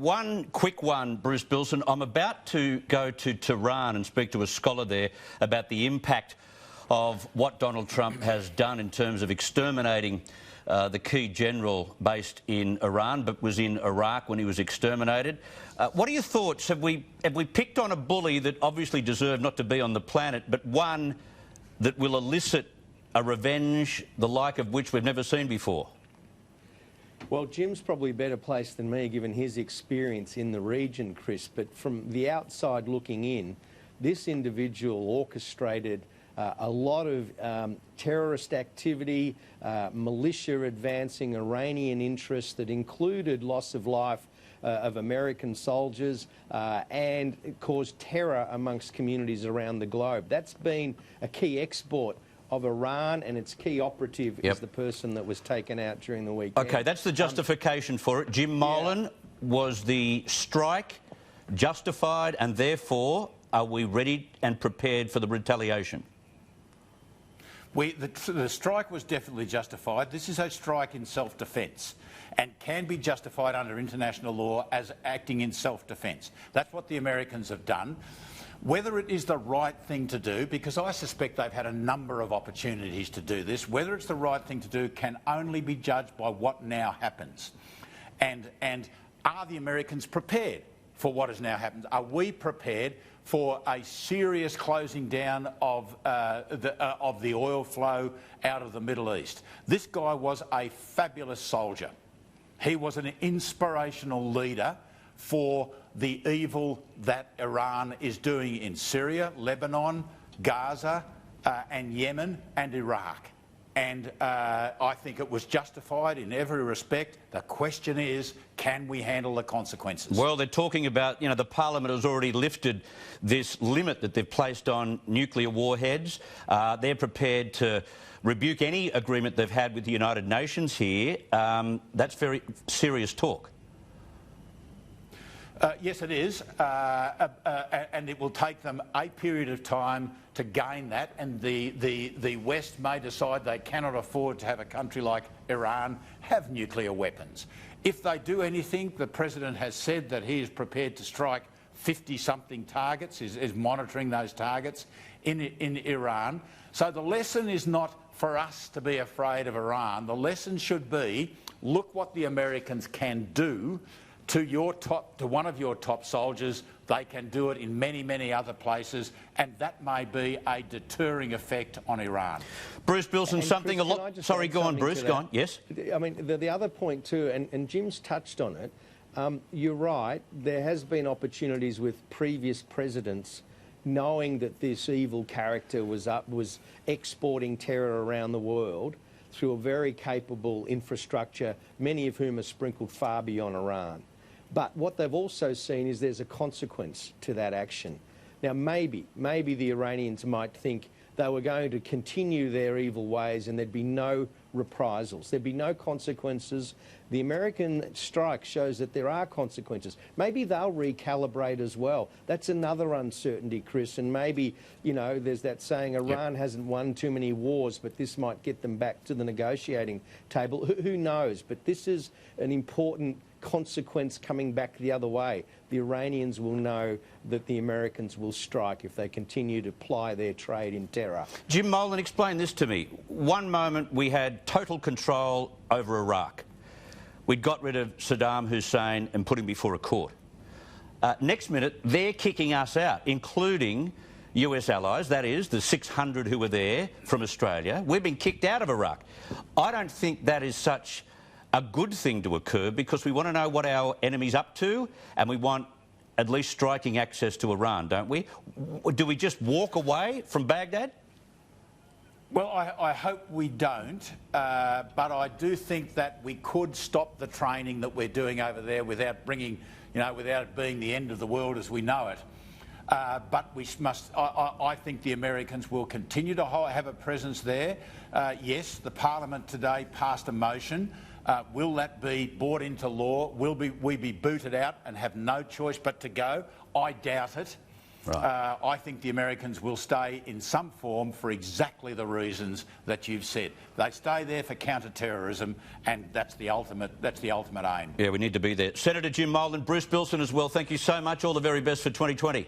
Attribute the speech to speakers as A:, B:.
A: One quick one, Bruce Bilson. I'm about to go to Tehran and speak to a scholar there about the impact of what Donald Trump has done in terms of exterminating the key general based in Iran, but was in Iraq when he was exterminated. What are your thoughts? Have we picked on a bully that obviously deserved not to be on the planet, but one that will elicit a revenge the like of which we've never seen before?
B: Well, Jim's probably better placed than me given his experience in the region, Chris, but from the outside looking in, this individual orchestrated a lot of terrorist activity, militia advancing Iranian interests that included loss of life of American soldiers and caused terror amongst communities around the globe. That's been a key export of Iran, and its key operative is the person that was taken out during the weekend.
A: OK, that's the justification for it. Jim Molan, was the strike justified, and therefore are we ready and prepared for the retaliation?
C: The strike was definitely justified. This is a strike in self-defence and can be justified under international law as acting in self-defence. That's what the Americans have done. Whether it is the right thing to do, because I suspect they've had a number of opportunities to do this, whether it's the right thing to do can only be judged by what now happens. And are the Americans prepared for what has now happened? Are we prepared for a serious closing down of the oil flow out of the Middle East? This guy was a fabulous soldier. He was an inspirational leader for the evil that Iran is doing in Syria, Lebanon, Gaza, and Yemen and Iraq. And I think it was justified in every respect. The question is, can we handle the consequences?
A: Well, they're talking about, you know, the Parliament has already lifted this limit that they've placed on nuclear warheads. They're prepared to rebuke any agreement they've had with the United Nations here. That's very serious talk.
C: Yes, it is, and it will take them a period of time to gain that, and the West may decide they cannot afford to have a country like Iran have nuclear weapons. If they do anything, the President has said that he is prepared to strike 50-something targets, is monitoring those targets in Iran. So the lesson is not for us to be afraid of Iran. The lesson should be, look what the Americans can do to one of your top soldiers. They can do it in many, many other places, and that may be a deterring effect on Iran.
A: Bruce Bilson,
B: and
A: something
B: Chris,
A: a lot... Sorry, go on, Bruce, go on. Yes?
B: I mean, the other point too, and Jim's touched on it, you're right, there has been opportunities with previous presidents knowing that this evil character was exporting terror around the world through a very capable infrastructure, many of whom are sprinkled far beyond Iran. But what they've also seen is there's a consequence to that action. Now, maybe the Iranians might think they were going to continue their evil ways and there'd be no reprisals. There'd be no consequences. The American strike shows that there are consequences. Maybe they'll recalibrate as well. That's another uncertainty, Chris. And maybe, you know, there's that saying, Iran hasn't won too many wars, but this might get them back to the negotiating table. Who knows? But this is an important consequence coming back the other way. The Iranians will know that the Americans will strike if they continue to ply their trade in terror.
A: Jim Molan, explain this to me. One moment we had total control over Iraq. We'd got rid of Saddam Hussein and put him before a court. Next minute, they're kicking us out, including US allies, that is, the 600 who were there from Australia. We've been kicked out of Iraq. I don't think that is such a good thing to occur, because we want to know what our enemy's up to, and we want at least striking access to Iran, don't we? Do we just walk away from Baghdad?
C: Well, I hope we don't, but I do think that we could stop the training that we're doing over there without bringing, you know, without it being the end of the world as we know it. But we must. I think the Americans will continue to have a presence there. Yes, the Parliament today passed a motion. Will that be brought into law? Will we be booted out and have no choice but to go? I doubt it.
A: Right.
C: I think the Americans will stay in some form for exactly the reasons that you've said. They stay there for counter-terrorism, and that's the ultimate aim.
A: Yeah, we need to be there. Senator Jim Molan, Bruce Bilson as well, thank you so much. All the very best for 2020.